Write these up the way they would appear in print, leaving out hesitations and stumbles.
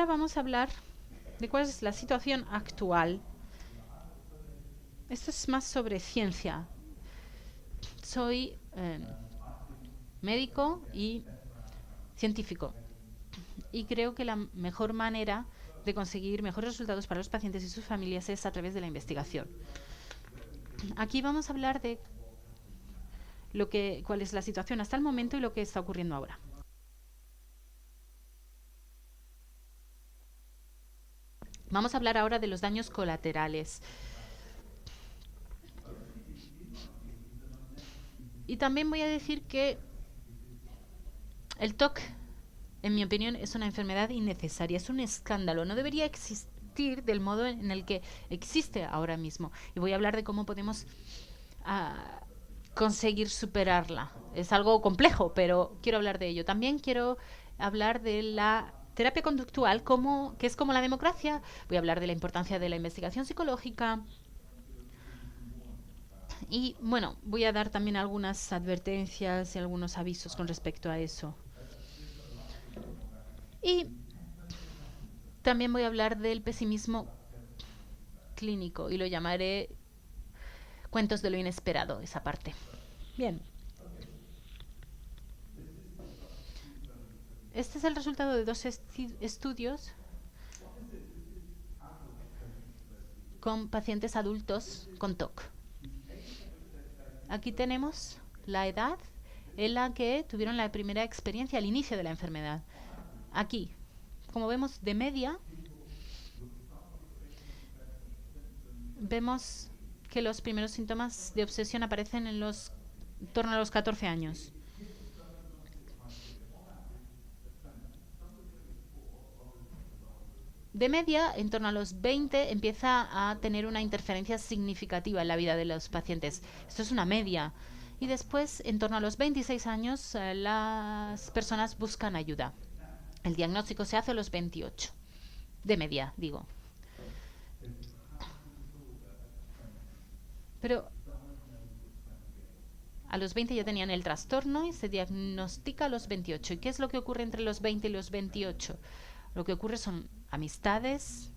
ahora vamos a hablar de cuál es la situación actual. Esto es más sobre ciencia. Soy médico y científico y creo que la mejor manera de conseguir mejores resultados para los pacientes y sus familias es a través de la investigación. Aquí vamos a hablar de cuál es la situación hasta el momento y lo que está ocurriendo ahora. Vamos a hablar ahora de los daños colaterales. Y también voy a decir que el TOC, en mi opinión, es una enfermedad innecesaria, es un escándalo, no debería existir del modo en el que existe ahora mismo. Y voy a hablar de cómo podemos conseguir superarla. Es algo complejo, pero quiero hablar de ello. También quiero hablar de la terapia conductual, que es como la democracia. Voy a hablar de la importancia de la investigación psicológica. Y bueno, voy a dar también algunas advertencias y algunos avisos con respecto a eso. Y también voy a hablar del pesimismo clínico y lo llamaré cuentos de lo inesperado, esa parte. Bien. Este es el resultado de dos estudios con pacientes adultos con TOC. Aquí tenemos la edad en la que tuvieron la primera experiencia al inicio de la enfermedad. Aquí, como vemos de media, vemos que los primeros síntomas de obsesión aparecen en torno a los 14 años. De media, en torno a los 20, empieza a tener una interferencia significativa en la vida de los pacientes. Esto es una media. Y después, en torno a los 26 años, las personas buscan ayuda. El diagnóstico se hace a los 28. De media, digo. Pero a los 20 ya tenían el trastorno y se diagnostica a los 28. ¿Y qué es lo que ocurre entre los 20 y los 28? Lo que ocurre son amistades,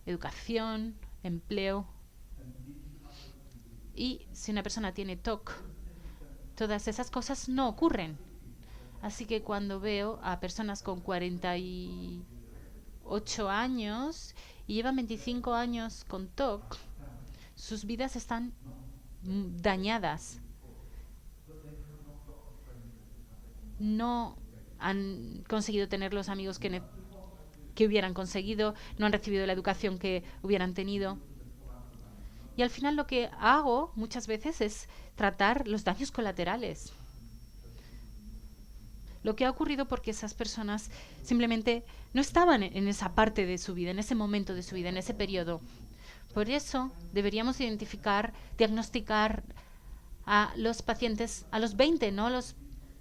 educación, empleo. Y si una persona tiene TOC, todas esas cosas no ocurren. Así que cuando veo a personas con 48 años y llevan 25 años con TOC, sus vidas están dañadas. No han conseguido tener los amigos que hubieran conseguido, no han recibido la educación que hubieran tenido. Y al final lo que hago muchas veces es tratar los daños colaterales. Lo que ha ocurrido porque esas personas simplemente no estaban en esa parte de su vida, en ese momento de su vida, en ese periodo. Por eso deberíamos identificar, diagnosticar a los pacientes a los 20, no a los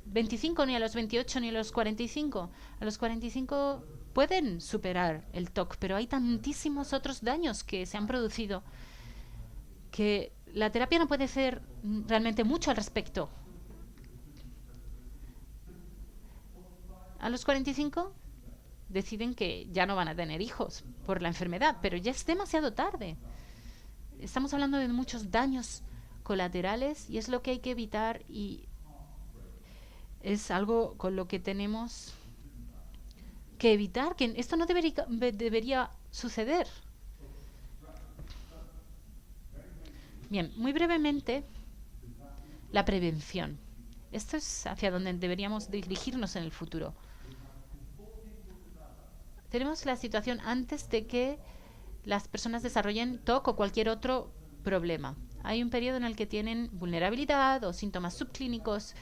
25, ni a los 28, ni a los 45. A los 45 pueden superar el TOC, pero hay tantísimos otros daños que se han producido que la terapia no puede hacer realmente mucho al respecto. A los 45 deciden que ya no van a tener hijos por la enfermedad, pero ya es demasiado tarde. Estamos hablando de muchos daños colaterales y es lo que hay que evitar y es algo con lo que tenemos que evitar, que esto no debería suceder. Bien, muy brevemente, la prevención. Esto es hacia donde deberíamos dirigirnos en el futuro. Tenemos la situación antes de que las personas desarrollen TOC o cualquier otro problema. Hay un periodo en el que tienen vulnerabilidad o síntomas subclínicos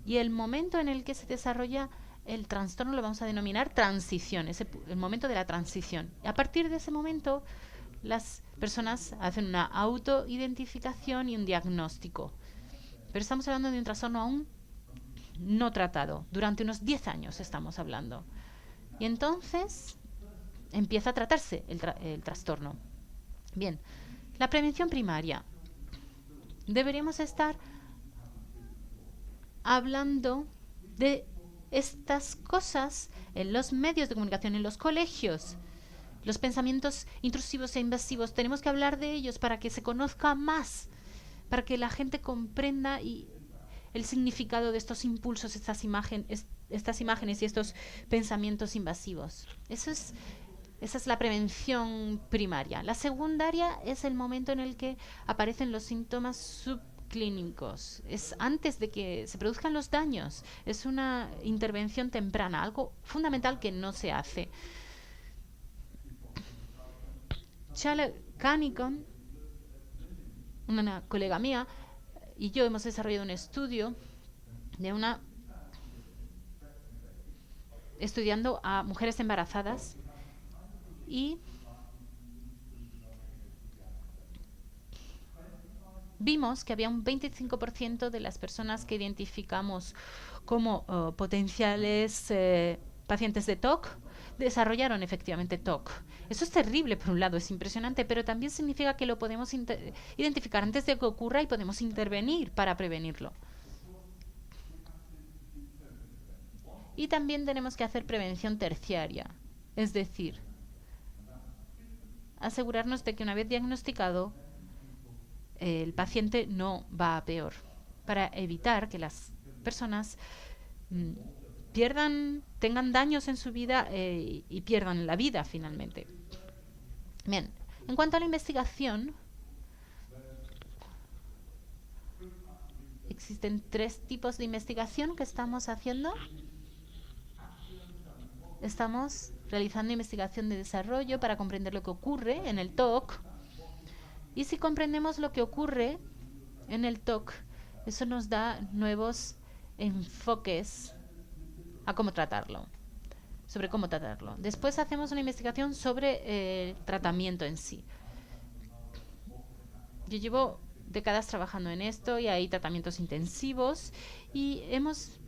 y el momento en el que se desarrolla el trastorno lo vamos a denominar transición, el momento de la transición. Y a partir de ese momento las personas hacen una autoidentificación y un diagnóstico. Pero estamos hablando de un trastorno aún no tratado. Durante unos 10 años estamos hablando. Y entonces empieza a tratarse el trastorno. Bien, la prevención primaria. Deberíamos estar hablando de estas cosas en los medios de comunicación, en los colegios. Los pensamientos intrusivos e invasivos, tenemos que hablar de ellos para que se conozca más, para que la gente comprenda el significado de estos impulsos, estas imágenes y estos pensamientos invasivos. Esa es la prevención primaria. La secundaria es el momento en el que aparecen los síntomas subclínicos. Es antes de que se produzcan los daños. Es una intervención temprana, algo fundamental que no se hace. Charlotte Canicon, una colega mía, y yo hemos desarrollado un estudio de estudiando a mujeres embarazadas y vimos que había un 25% de las personas que identificamos como potenciales pacientes de TOC desarrollaron efectivamente TOC. Eso es terrible por un lado, es impresionante, pero también significa que lo podemos identificar antes de que ocurra y podemos intervenir para prevenirlo. Y también tenemos que hacer prevención terciaria, es decir, asegurarnos de que una vez diagnosticado el paciente no va a peor, para evitar que las personas tengan daños en su vida y pierdan la vida finalmente. Bien, en cuanto a la investigación, existen 3 tipos de investigación que estamos haciendo. Estamos realizando investigación de desarrollo para comprender lo que ocurre en el TOC. Y si comprendemos lo que ocurre en el TOC, eso nos da nuevos enfoques a cómo tratarlo, sobre cómo tratarlo. Después hacemos una investigación sobre el tratamiento en sí. Yo llevo décadas trabajando en esto y hay tratamientos intensivos y hemos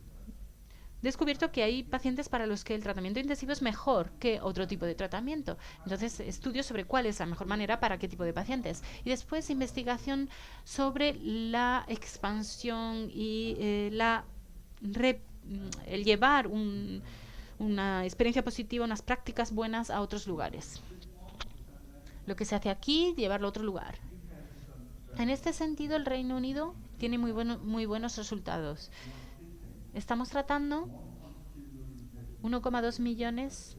descubierto que hay pacientes para los que el tratamiento intensivo es mejor que otro tipo de tratamiento. Entonces, estudios sobre cuál es la mejor manera para qué tipo de pacientes. Y después, investigación sobre la expansión y el llevar una experiencia positiva, unas prácticas buenas a otros lugares. Lo que se hace aquí, llevarlo a otro lugar. En este sentido, el Reino Unido tiene muy buenos resultados. Estamos tratando 1,2 millones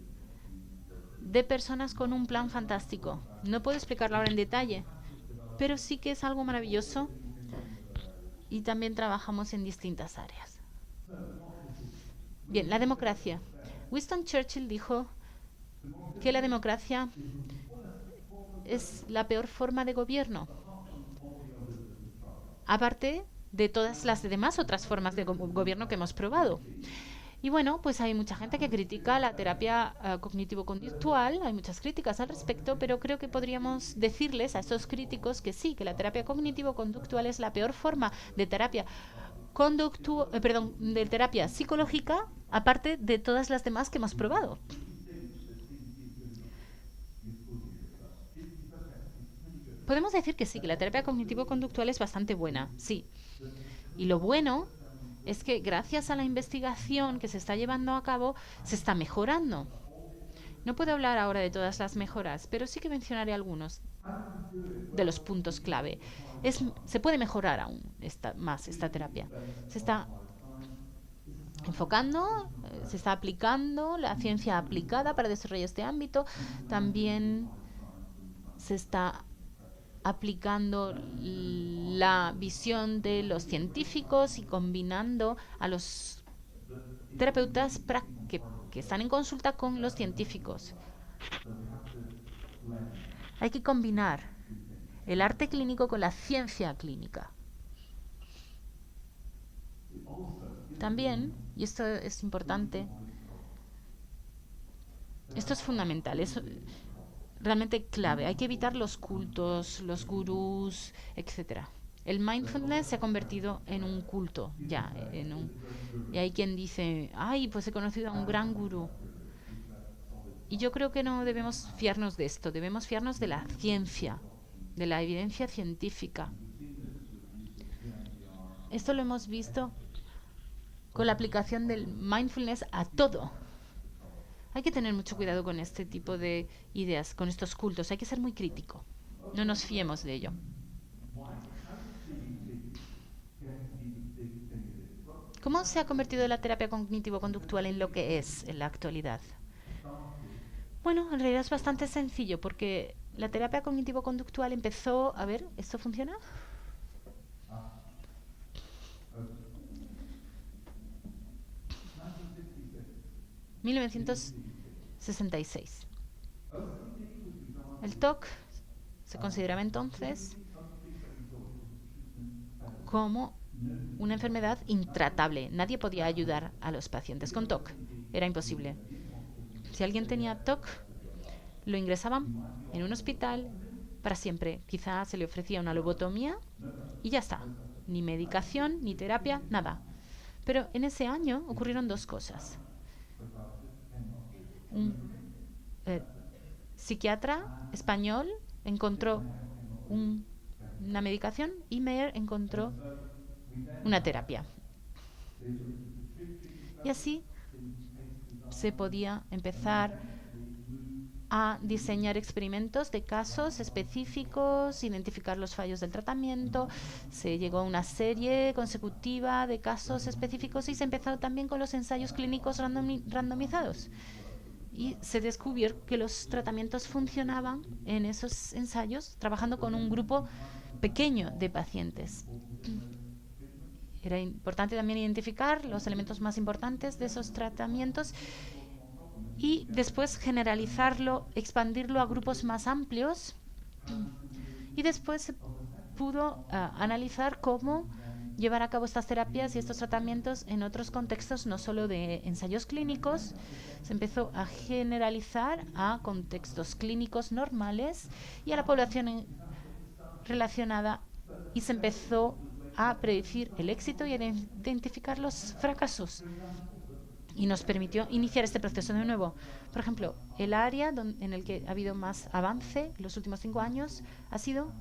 de personas con un plan fantástico. No puedo explicarlo ahora en detalle, pero sí que es algo maravilloso y también trabajamos en distintas áreas. Bien, la democracia. Winston Churchill dijo que la democracia es la peor forma de gobierno, aparte de todas las demás otras formas de gobierno que hemos probado. Y bueno, pues hay mucha gente que critica la terapia cognitivo-conductual, hay muchas críticas al respecto, pero creo que podríamos decirles a estos críticos que sí, que la terapia cognitivo-conductual es la peor forma de terapia de terapia psicológica, aparte de todas las demás que hemos probado. Podemos decir que sí, que la terapia cognitivo-conductual es bastante buena, sí. Y lo bueno es que gracias a la investigación que se está llevando a cabo, se está mejorando. No puedo hablar ahora de todas las mejoras, pero sí que mencionaré algunos de los puntos clave. Se puede mejorar aún más esta terapia. Se está enfocando, se está aplicando la ciencia aplicada para desarrollar este ámbito. También se está aplicando la visión de los científicos y combinando a los terapeutas que están en consulta con los científicos. Hay que combinar el arte clínico con la ciencia clínica. También, y esto es importante, esto es fundamental, es realmente clave. Hay que evitar los cultos, los gurús, etcétera. El mindfulness se ha convertido en un culto ya. Y hay quien dice, ay, pues he conocido a un gran gurú. Y yo creo que no debemos fiarnos de esto, debemos fiarnos de la ciencia, de la evidencia científica. Esto lo hemos visto con la aplicación del mindfulness a todo. Hay que tener mucho cuidado con este tipo de ideas, con estos cultos. Hay que ser muy crítico. No nos fiemos de ello. ¿Cómo se ha convertido la terapia cognitivo-conductual en lo que es en la actualidad? Bueno, en realidad es bastante sencillo porque la terapia cognitivo-conductual empezó... A ver, ¿esto funciona? 1966. El TOC se consideraba entonces como una enfermedad intratable. Nadie podía ayudar a los pacientes con TOC. Era imposible. Si alguien tenía TOC, lo ingresaban en un hospital para siempre. Quizá se le ofrecía una lobotomía y ya está. Ni medicación, ni terapia, nada. Pero en ese año ocurrieron dos cosas. Un eh, psiquiatra español encontró una medicación y Meyer encontró una terapia. Y así se podía empezar a diseñar experimentos de casos específicos, identificar los fallos del tratamiento. Se llegó a una serie consecutiva de casos específicos y se empezó también con los ensayos clínicos randomizados. Y se descubrió que los tratamientos funcionaban en esos ensayos trabajando con un grupo pequeño de pacientes. Era importante también identificar los elementos más importantes de esos tratamientos y después generalizarlo, expandirlo a grupos más amplios y después se pudo analizar cómo llevar a cabo estas terapias y estos tratamientos en otros contextos, no solo de ensayos clínicos. Se empezó a generalizar a contextos clínicos normales y a la población relacionada y se empezó a predecir el éxito y a identificar los fracasos. Y nos permitió iniciar este proceso de nuevo. Por ejemplo, el área en el que ha habido más avance en los últimos 5 años ha sido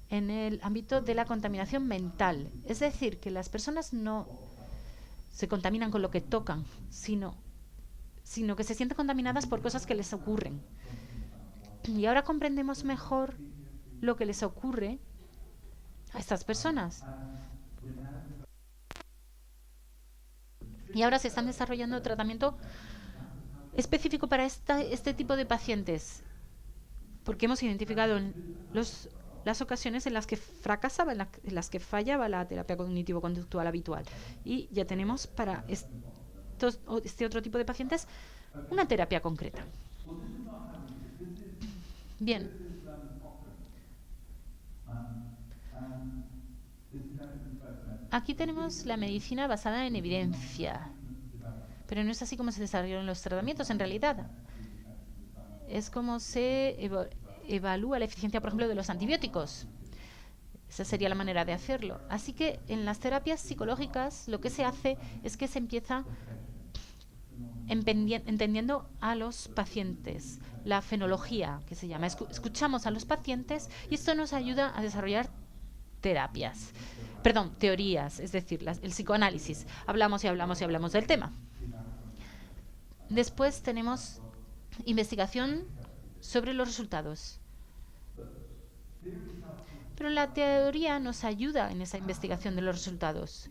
en el ámbito de la contaminación mental. Es decir, que las personas no se contaminan con lo que tocan, sino que se sienten contaminadas por cosas que les ocurren. Y ahora comprendemos mejor lo que les ocurre a estas personas. Y ahora se están desarrollando tratamiento específico para este tipo de pacientes, porque hemos identificado las ocasiones en las que fracasaba, en las que fallaba la terapia cognitivo-conductual habitual. Y ya tenemos para este otro tipo de pacientes una terapia concreta. Bien. Aquí tenemos la medicina basada en evidencia, pero no es así como se desarrollan los tratamientos en realidad. Es como se evalúa la eficiencia, por ejemplo, de los antibióticos. Esa sería la manera de hacerlo. Así que en las terapias psicológicas lo que se hace es que se empieza entendiendo a los pacientes, la fenología que se llama. Escuchamos a los pacientes y esto nos ayuda a desarrollar teorías, es decir, el psicoanálisis. Hablamos y hablamos y hablamos del tema. Después tenemos investigación sobre los resultados. Pero la teoría nos ayuda en esa investigación de los resultados.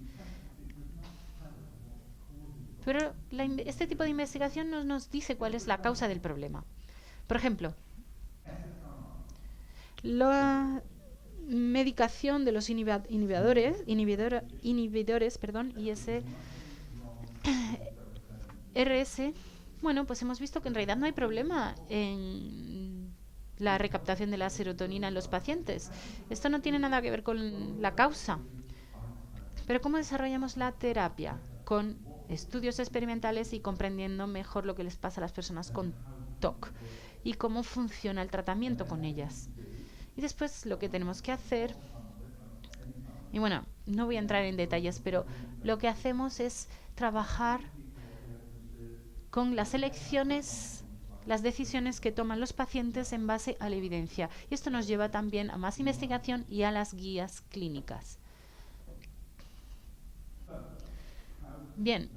Pero este tipo de investigación no nos dice cuál es la causa del problema. Por ejemplo, la medicación de los inhibidores, ISRS, bueno, pues hemos visto que en realidad no hay problema en la recaptación de la serotonina en los pacientes. Esto no tiene nada que ver con la causa. Pero ¿cómo desarrollamos la terapia? Con estudios experimentales y comprendiendo mejor lo que les pasa a las personas con TOC y cómo funciona el tratamiento con ellas. Y después lo que tenemos que hacer, y bueno, no voy a entrar en detalles, pero lo que hacemos es trabajar con las elecciones, las decisiones que toman los pacientes en base a la evidencia. Y esto nos lleva también a más investigación y a las guías clínicas. Bien,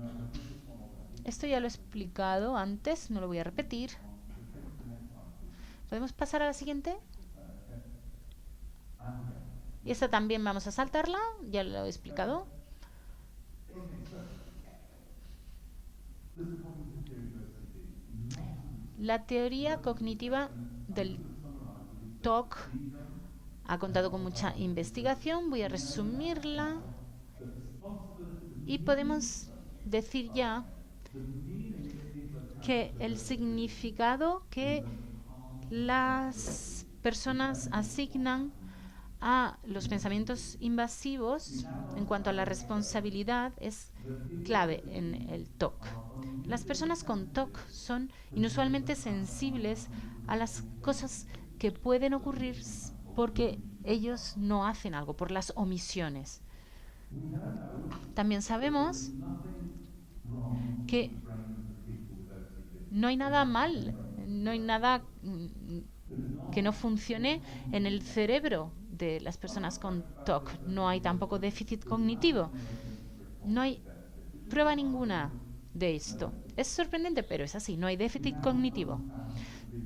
esto ya lo he explicado antes, no lo voy a repetir. ¿Podemos pasar a la siguiente? Y esta también vamos a saltarla, ya lo he explicado. La teoría cognitiva del TOC ha contado con mucha investigación, voy a resumirla y podemos decir ya que el significado que las personas asignan a los pensamientos invasivos en cuanto a la responsabilidad es clave en el TOC. Las personas con TOC son inusualmente sensibles a las cosas que pueden ocurrir porque ellos no hacen algo, por las omisiones. También sabemos que no hay nada mal, no hay nada que no funcione en el cerebro de las personas con TOC. No hay tampoco déficit cognitivo. No hay prueba ninguna de esto. Es sorprendente, pero es así. No hay déficit cognitivo.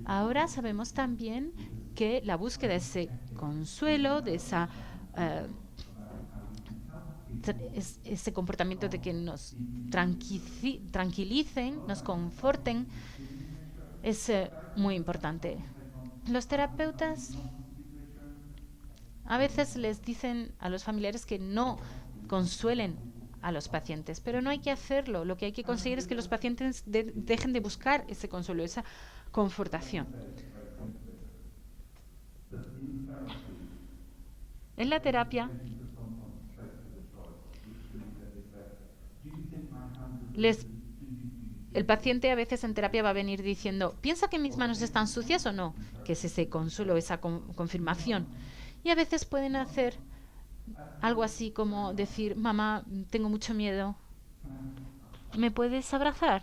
Ahora sabemos también que la búsqueda de ese consuelo, de esa ese comportamiento de que nos tranquilicen, nos conforten, es muy importante. Los terapeutas a veces les dicen a los familiares que no consuelen a los pacientes, pero no hay que hacerlo. Lo que hay que conseguir es que los pacientes dejen de buscar ese consuelo, esa confortación. En la terapia les el paciente a veces en terapia va a venir diciendo, ¿piensa que mis manos están sucias o no? Que es ese consuelo, esa confirmación. Y a veces pueden hacer algo así como decir, mamá, tengo mucho miedo, ¿me puedes abrazar?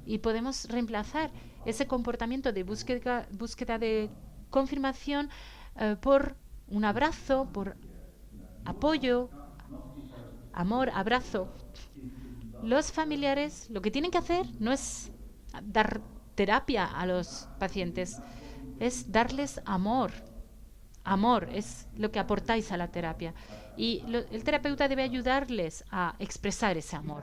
Y podemos reemplazar ese comportamiento de búsqueda de confirmación por un abrazo, por apoyo, amor, abrazo. Los familiares lo que tienen que hacer no es dar terapia a los pacientes, es darles amor. Amor es lo que aportáis a la terapia. Y el terapeuta debe ayudarles a expresar ese amor.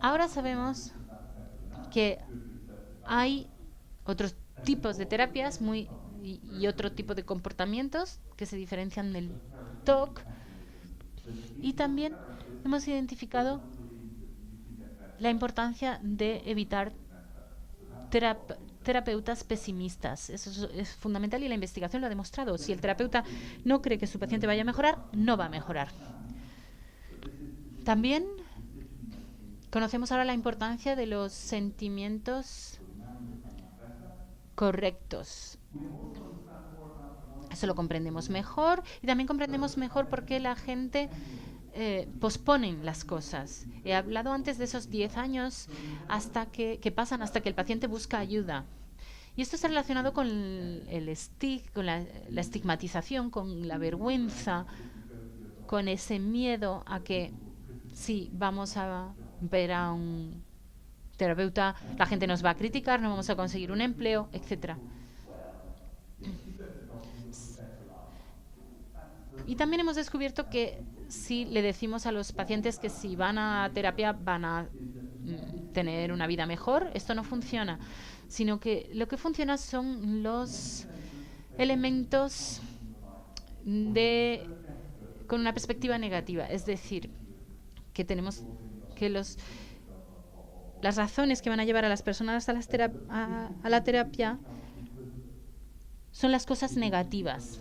Ahora sabemos que hay otros tipos de terapias y otro tipo de comportamientos que se diferencian del TOC y también hemos identificado la importancia de evitar terapeutas pesimistas. Eso es fundamental y la investigación lo ha demostrado. Si el terapeuta no cree que su paciente vaya a mejorar, no va a mejorar. También conocemos ahora la importancia de los sentimientos correctos. Eso lo comprendemos mejor y también comprendemos mejor por qué la gente posponen las cosas. He hablado antes de esos 10 años que pasan hasta que el paciente busca ayuda. Y esto está relacionado con con la estigmatización, con la vergüenza, con ese miedo a que si vamos a ver a un terapeuta, la gente nos va a criticar, no vamos a conseguir un empleo, etcétera. Y también hemos descubierto que si le decimos a los pacientes que si van a terapia van a tener una vida mejor, esto no funciona, sino que lo que funciona son los elementos con una perspectiva negativa, es decir, que tenemos que las razones que van a llevar a las personas a la terapia son las cosas negativas.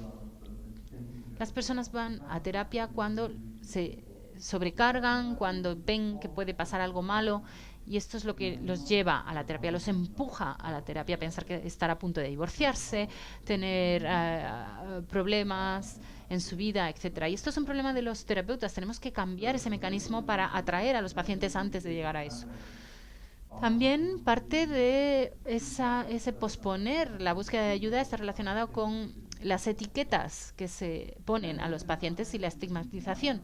Las personas van a terapia cuando se sobrecargan, cuando ven que puede pasar algo malo y esto es lo que los lleva a la terapia, los empuja a la terapia a pensar que estar a punto de divorciarse, tener problemas en su vida, etcétera. Y esto es un problema de los terapeutas. Tenemos que cambiar ese mecanismo para atraer a los pacientes antes de llegar a eso. También parte de ese posponer la búsqueda de ayuda está relacionada con las etiquetas que se ponen a los pacientes y la estigmatización.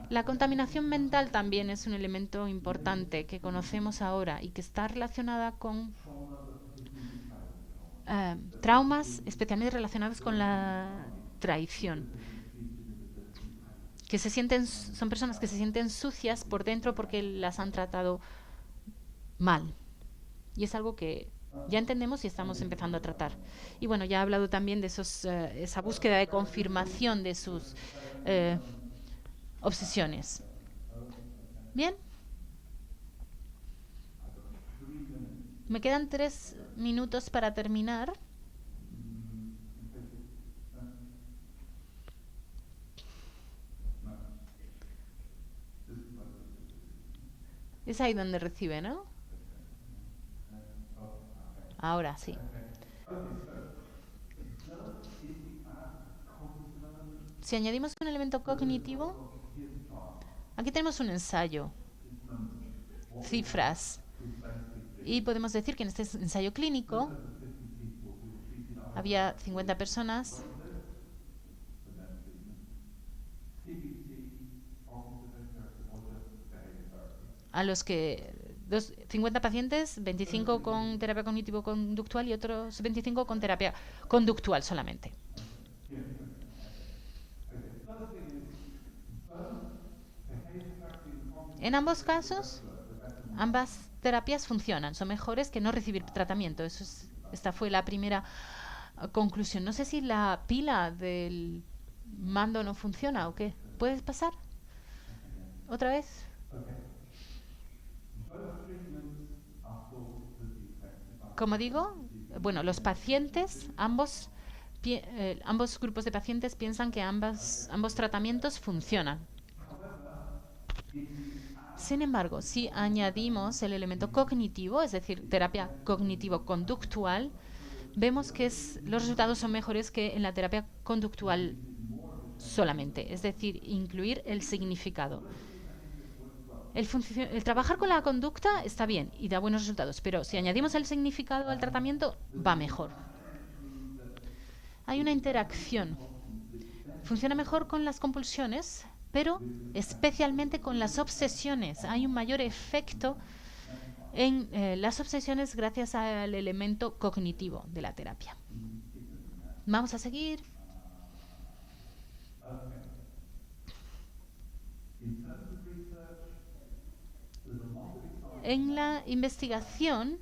La contaminación mental también es un elemento importante que conocemos ahora y que está relacionada con traumas especialmente relacionados con la traición. Que se sienten, son personas que se sienten sucias por dentro porque las han tratado mal. Y es algo que ya entendemos y estamos empezando a tratar. Y bueno, ya he hablado también de esa búsqueda de confirmación de sus eh, obsesiones. Bien, me quedan 3 minutos para terminar. Es ahí donde recibe, ¿no? Ahora sí. Si añadimos un elemento cognitivo, aquí tenemos un ensayo, cifras, y podemos decir que en este ensayo clínico había 50 personas a los que 50 pacientes, 25 con terapia cognitivo-conductual y otros 25 con terapia conductual solamente. En ambos casos, ambas terapias funcionan, son mejores que no recibir tratamiento. Esta fue la primera conclusión. No sé si la pila del mando no funciona o qué. ¿Puedes pasar? ¿Otra vez? Como digo, bueno, los pacientes, ambos grupos de pacientes piensan que ambos tratamientos funcionan. Sin embargo, si añadimos el elemento cognitivo, es decir, terapia cognitivo-conductual, vemos que los resultados son mejores que en la terapia conductual solamente, es decir, incluir el significado. El trabajar con la conducta está bien y da buenos resultados, pero si añadimos el significado al tratamiento, va mejor. Hay una interacción. Funciona mejor con las compulsiones, pero especialmente con las obsesiones. Hay un mayor efecto en las obsesiones gracias al elemento cognitivo de la terapia. Vamos a seguir. En la investigación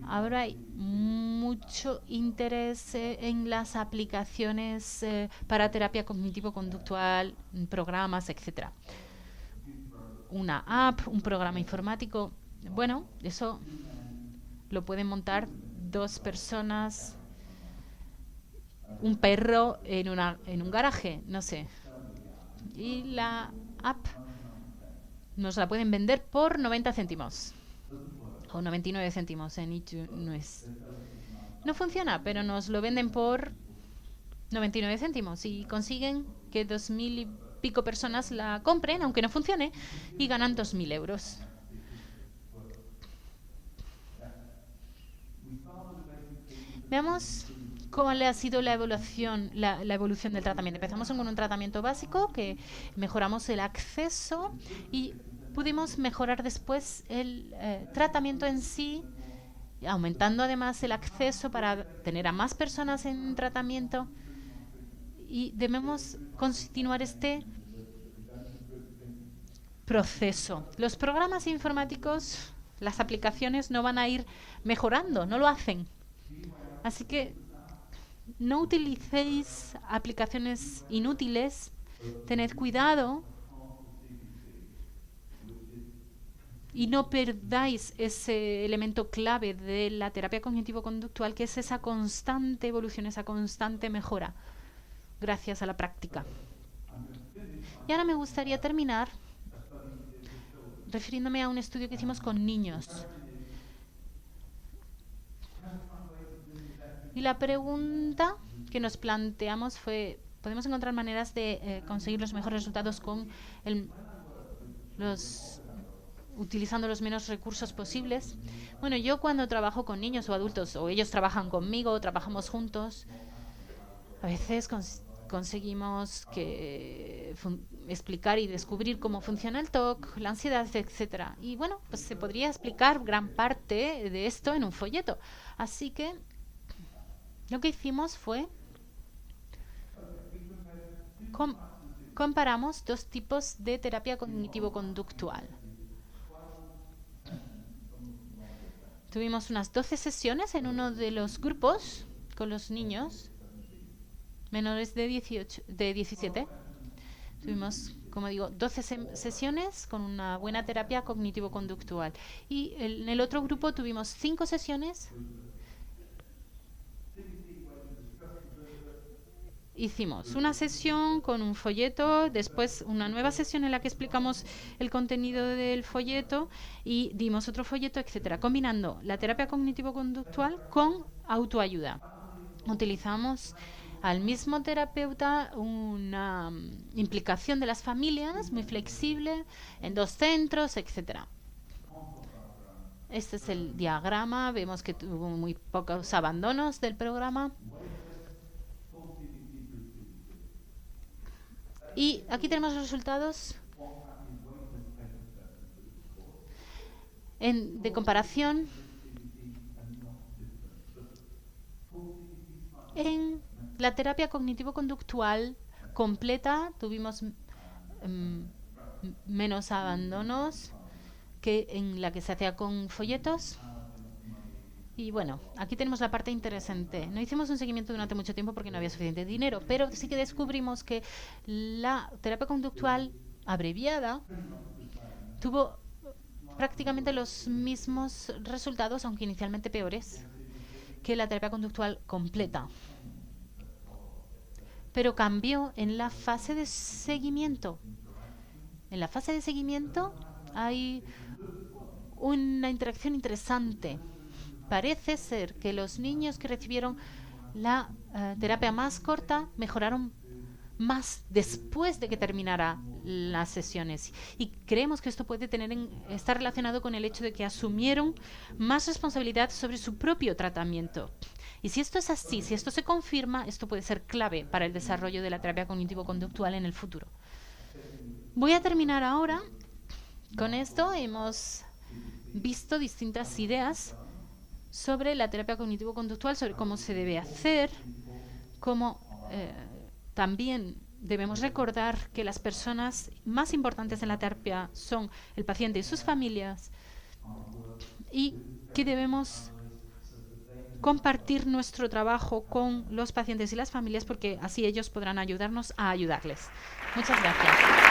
ahora hay mucho interés en las aplicaciones para terapia cognitivo-conductual, programas, etcétera. Una app, un programa informático. Bueno, eso lo pueden montar 2 personas, un perro en un garaje, no sé. Y la app nos la pueden vender por 90 céntimos o 99 céntimos en iTunes. No funciona, pero nos lo venden por 99 céntimos y consiguen que 2000 y pico personas la compren, aunque no funcione, y ganan 2000 euros. Veamos cuál ha sido la evolución del tratamiento. Empezamos con un tratamiento básico que mejoramos el acceso y pudimos mejorar después el tratamiento en sí, aumentando además el acceso para tener a más personas en tratamiento y debemos continuar este proceso. Los programas informáticos, las aplicaciones no van a ir mejorando, no lo hacen. Así que no utilicéis aplicaciones inútiles, tened cuidado y no perdáis ese elemento clave de la terapia cognitivo-conductual, que es esa constante evolución, esa constante mejora, gracias a la práctica. Y ahora me gustaría terminar refiriéndome a un estudio que hicimos con niños. Y la pregunta que nos planteamos fue, ¿podemos encontrar maneras de conseguir los mejores resultados con los utilizando los menos recursos posibles. Bueno, yo cuando trabajo con niños o adultos, o ellos trabajan conmigo, o trabajamos juntos, a veces conseguimos explicar y descubrir cómo funciona el TOC, la ansiedad, etcétera. Y bueno, pues se podría explicar gran parte de esto en un folleto. Así que lo que hicimos fue comparamos dos tipos de terapia cognitivo-conductual. Tuvimos unas 12 sesiones en uno de los grupos con los niños menores de 17. Tuvimos, como digo, 12 sesiones con una buena terapia cognitivo-conductual. Y en el otro grupo tuvimos 5 sesiones. Hicimos una sesión con un folleto, después una nueva sesión en la que explicamos el contenido del folleto y dimos otro folleto, etcétera, combinando la terapia cognitivo-conductual con autoayuda. Utilizamos al mismo terapeuta una implicación de las familias muy flexible en 2 centros, etcétera. Este es el diagrama, vemos que tuvo muy pocos abandonos del programa. Y aquí tenemos los resultados de comparación en la terapia cognitivo-conductual completa. Tuvimos menos abandonos que en la que se hacía con folletos. Y bueno, aquí tenemos la parte interesante. No hicimos un seguimiento durante mucho tiempo porque no había suficiente dinero, pero sí que descubrimos que la terapia conductual abreviada tuvo prácticamente los mismos resultados, aunque inicialmente peores, que la terapia conductual completa. Pero cambió en la fase de seguimiento. En la fase de seguimiento hay una interacción interesante. Parece ser que los niños que recibieron la terapia más corta mejoraron más después de que terminara las sesiones. Y creemos que esto puede estar relacionado con el hecho de que asumieron más responsabilidad sobre su propio tratamiento. Y si esto es así, si esto se confirma, esto puede ser clave para el desarrollo de la terapia cognitivo-conductual en el futuro. Voy a terminar ahora. Con esto hemos visto distintas ideas sobre la terapia cognitivo-conductual, sobre cómo se debe hacer, cómo también debemos recordar que las personas más importantes en la terapia son el paciente y sus familias, y que debemos compartir nuestro trabajo con los pacientes y las familias porque así ellos podrán ayudarnos a ayudarles. Muchas gracias.